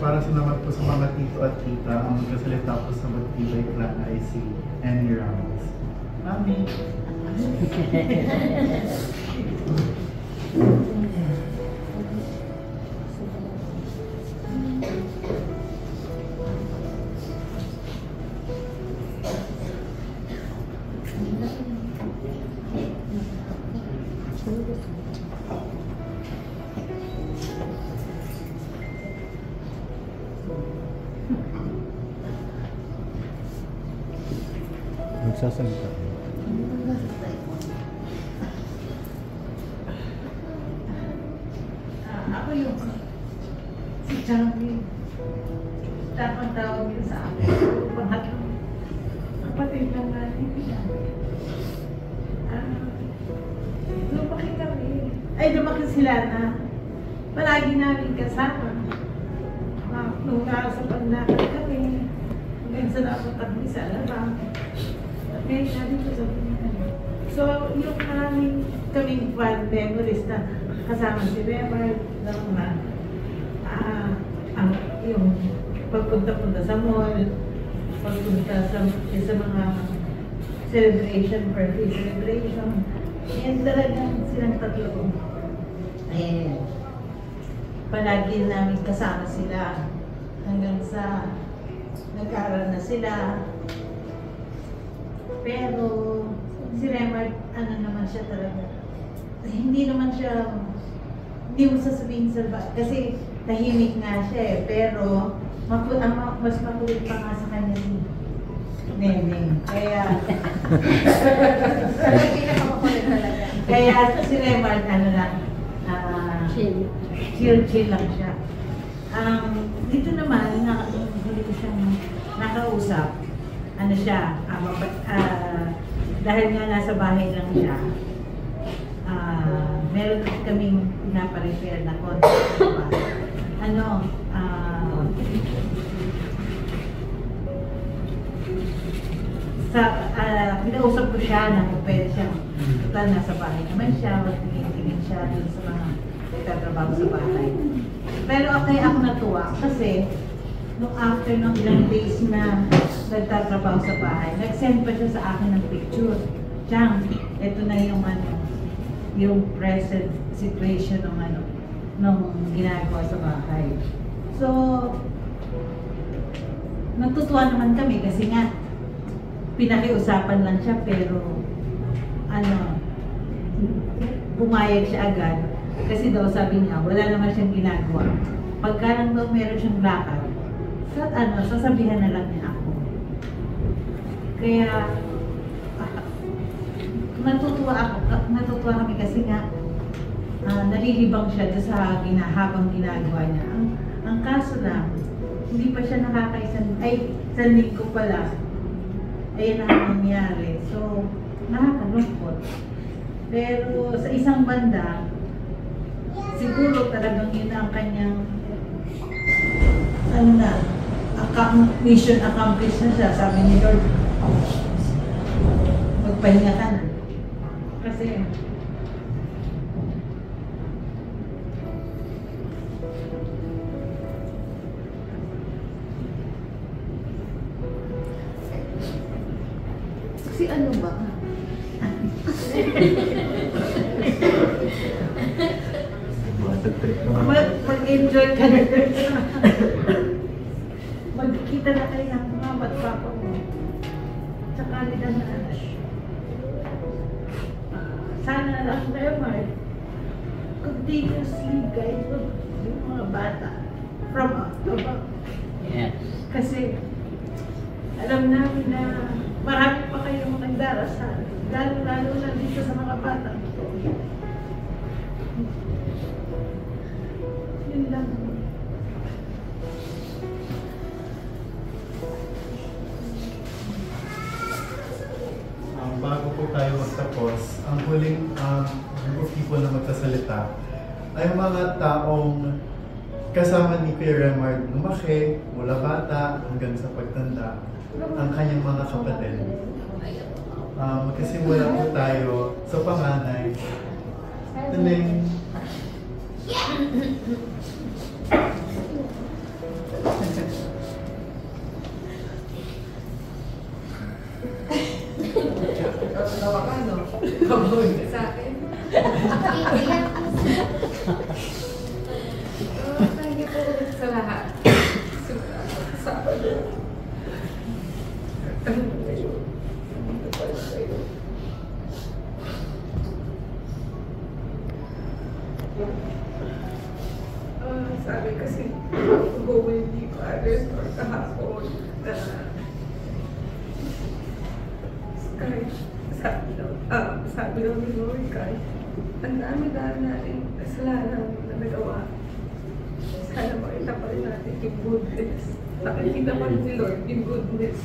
para sa naman po sa mga tito at tita, ang magkasalita po sa Magtibay Clan ay si Annie Ramos. Mami! Magsasalita. Ako yung si Changi. Tapang tawag yun sa akin. Pangatlong kapatid ng natin. Lumaki kami. Ay, lumaki sila na palagi namin kasama. Nung nasa panlakad kami, hanggang sa napunta kami sa Alabang. Okay, sabi ko sa pinagano. So, yung kaming fun memories na kasama si Weber, yung pagpunta-punta sa mall, pagpunta sa mga celebration, birthday celebration. Yan talagang silang tatlo. Eh, palagi namin kasama sila hanggang sa nag-aaral na sila. Pero si Remart, ano naman siya talaga, hindi naman siya, hindi mo sasabihin kasi tahimik nga siya eh, pero mas makulit pa nga sa kanya si Neneng. Kaya, kaya si Remart, ano lang, chill lang siya. Dito naman, hindi ko siyang nakausap, ano siya, dahil nga nasa bahay lang siya, meron kaming pinaparefer na contact. Pinausap ko siya na kung pwede siya, total nasa bahay naman siya, magtingin-tingin siya dun sa mga nagtatrabaho sa bahay. Pero okay, ako natuwa kasi nung after ng ilang days na nagtatrabaho sa bahay, nag-send pa siya sa akin ng picture. Chang, ito na yung present situation ng ginagawa sa bahay. So, natutuwa naman kami kasi nga, pinakiusapan lang siya pero pumayag siya agad kasi daw sabi niya, wala naman siyang ginagawa. Pagka lang daw meron siyang lakad, sasabihan na lang niya ako. Kaya, natutuwa kami kasi nga, nalilibang siya doon sa habang ginagawa niya. Ang kaso lang, hindi pa siya sa linggo pala, ayun ang nangyari. So, nakakalungkot. Pero sa isang banda, siguro talagang yun ang kanyang mission accomplished na siya. Sabi ni Lord, magpahinga ka na. Kasi ano ba? Mag-enjoy ka na. Magkikita na kayo ng mama at papa mo. Tsaka nila na sana lang tayo, Mark, continuously guide mo yung mga bata from above. Yes. Kasi alam namin na marami pa kayong nagdarasal, lalo na dito sa mga bata. Yun lang. Bago po tayo magtapos, ang huling group of people na magsasalita ay mga taong kasama ni Kuya Remard lumaki mula bata hanggang sa pagtanda, ang kanyang mga kapatid. Magkasimula po tayo sa panganay. Tuling. Sabi kasi, go with the others or kahapon na kahit sabi daw ni Lord, kahit ang dami-dami natin kasalanan na nagawa, sana makita pa rin natin yung goodness. Nakikita pa rin ni Lord yung goodness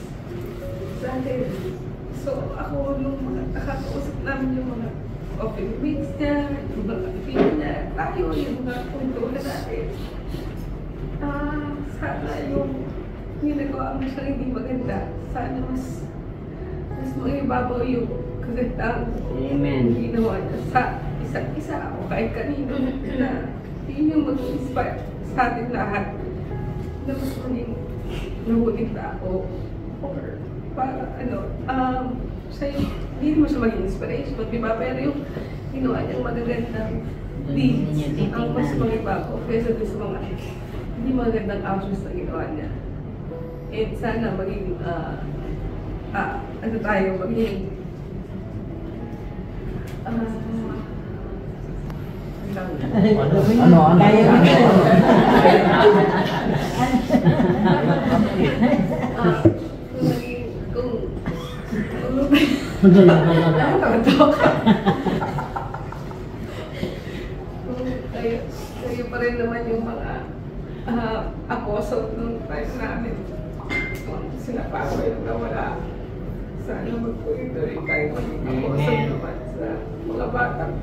sa atin. So ako, nung nakakausap namin yung mga open weeks niya, yung mga kapilin niya, tayo yung mga puntuhan natin. Sana yung ginagawa mo siya hindi maganda. Sana mas mangibabaw yung kagandang ginawa niya sa isa't isa o kahit kanino na yun yung mag-inspire sa ating lahat na mas maging nahuling tao or para sa'yo, hindi mo siya maging inspiration, diba? Pero yung ginawa niyang magagandang deeds ang mas mangibabaw kaysa sa mga hindi magandang actions na ginawa niya. And sana maging maging Kaya mo kayo pa rin naman yung mga apostle nung time namin. Sinapago yung nawala. Sana magtuloy-tuloy kayo maging apostle naman sa mga batang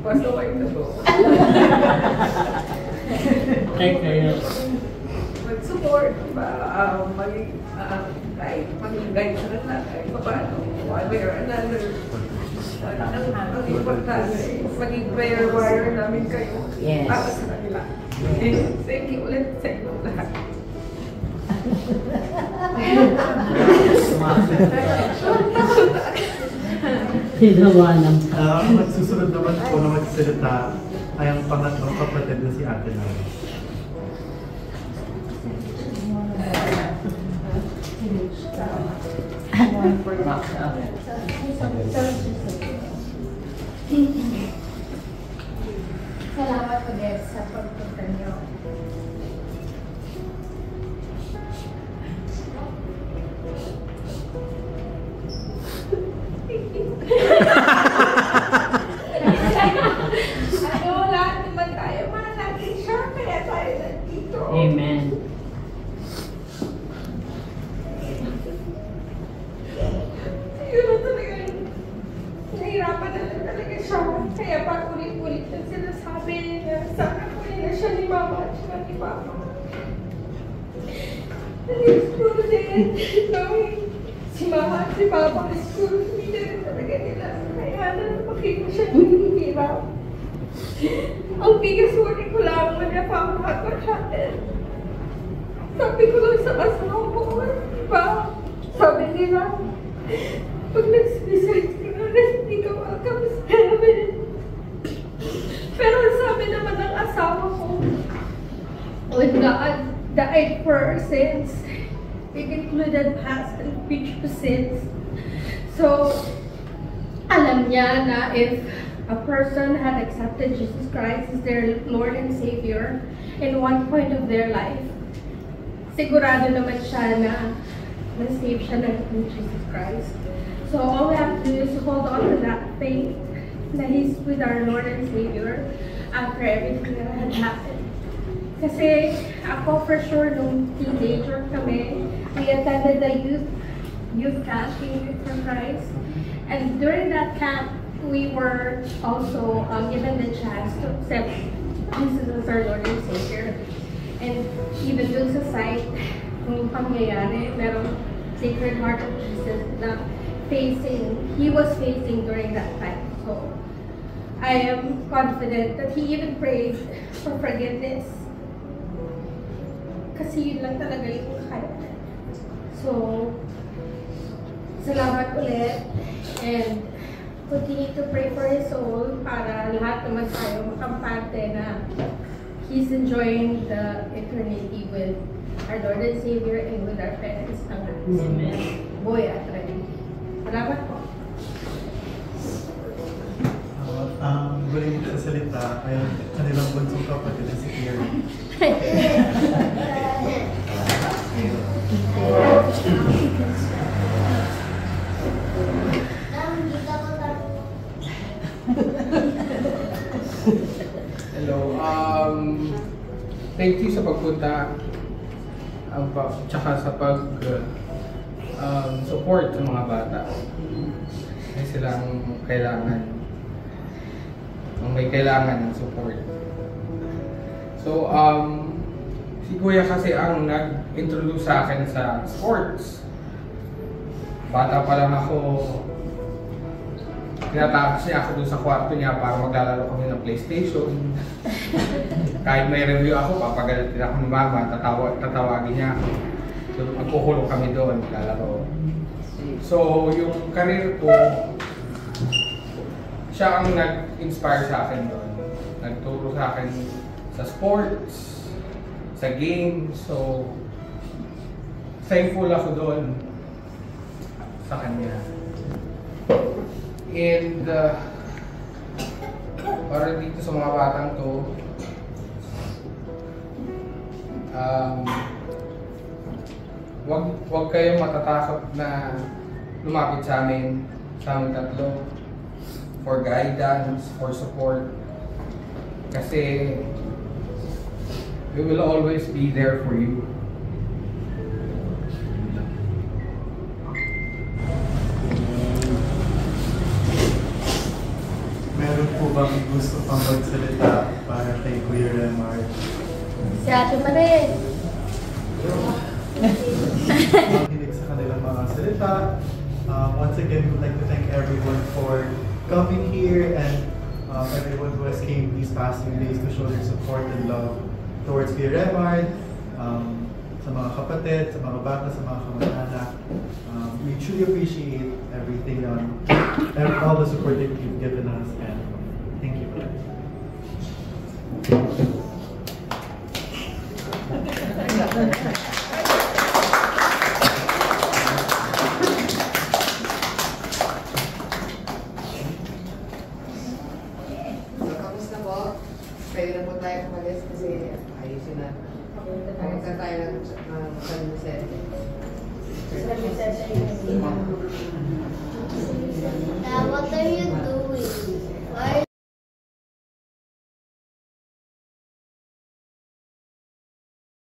pasaway na po. Mag-support, maging kahit maging guide sa kanila, kahit pa paano, one way or another. Ang importante, maging prayer warrior namin kayo para sa kanila. Thank you ulit sa inyong lahat. Ang magsusunod naman po na magsalita ay ang pangatlong kapatid na si Ate Nari. Salamat ulit sa pagpunta niyo. Lahat naman tayo, mahal natin siya, kaya tayo nandito. Amen. Siguro talaga, nahirapan na lang talaga siya. Kaya pag ulit-ulit na sinasabi na sana ko na siya ni Mama at siya ni Papa. Siguro din, knowing si Mama at si Papa, siguro hindi na rin talaga nila. Kaya na makita siya ng hirap. Ang biggest worry ko lang na pamahal sa atin. Sabi ko lang sa asawa ko, diba? Sabi nila, pag nag-suicide ka na, hindi ka welcome sa heaven. Pero sabi naman ng asawa ko, when God died for our sins, it included past and future sins. So, alam niya na if a person had accepted Jesus Christ as their Lord and Savior in one point of their life, sigurado naman siya na na-save siya ng Jesus Christ. So all we have to do is hold on to that faith na He's with our Lord and Savior after everything that had happened. Kasi ako for sure nung teenager kami, we attended the youth camp in Youth for Christ. And during that camp, we were also given the chance to accept Jesus as our Lord and Savior. And even dun sa site, kung pangyayari, merong Sacred Heart of Jesus na He was facing during that time. So, I am confident that He even prayed for forgiveness. Kasi yun lang talaga yung kaya. So, salamat ulit. And continue to pray for his soul para lahat naman tayo makampante na he's enjoying the eternity with our Lord and Savior and with our parents ng Boy at Rene. Salamat po. Ang galing sa salita ay ang kanilang bunsong kapatid na si Kira. Hello. Thank you sa pagpunta. Tsaka sa pag support sa mga bata. May silang kailangan. May kailangan ng support. So, si Kuya kasi ang nag-introduce sa akin sa sports. Bata pa lang ako, tinatapos niya ako dun sa kwarto niya para maglalaro kami ng PlayStation. Kahit may review ako, papagalitin ako ni Mama, tatawagin niya ako. So, magkukulong kami doon, maglalaro. So, yung career ko, siya ang nag-inspire sa akin doon. Nagturo sa akin sa sports, sa games. So, thankful ako doon sa kanya. And para dito sa mga batang to, wag kayong matatakot na lumapit sa amin tatlo for guidance, for support. Kasi we will always be there for you. Meron po bang gusto pang magsalita para kay Kuya Remar? Si Ate Marie. Makinig sa kanilang mga salita. Once again, we'd like to thank everyone for coming here and everyone who has came these past few days to show their support and love towards Kuya Remar, sa mga kapatid, sa mga bata, sa mga kamag-anak. We truly appreciate everything, all the support that you've given us, and thank you. So, kamusta po? Pwede na po tayo kumalis kasi ayusin na. Kamusta tayo ng San Vicente. San Vicente.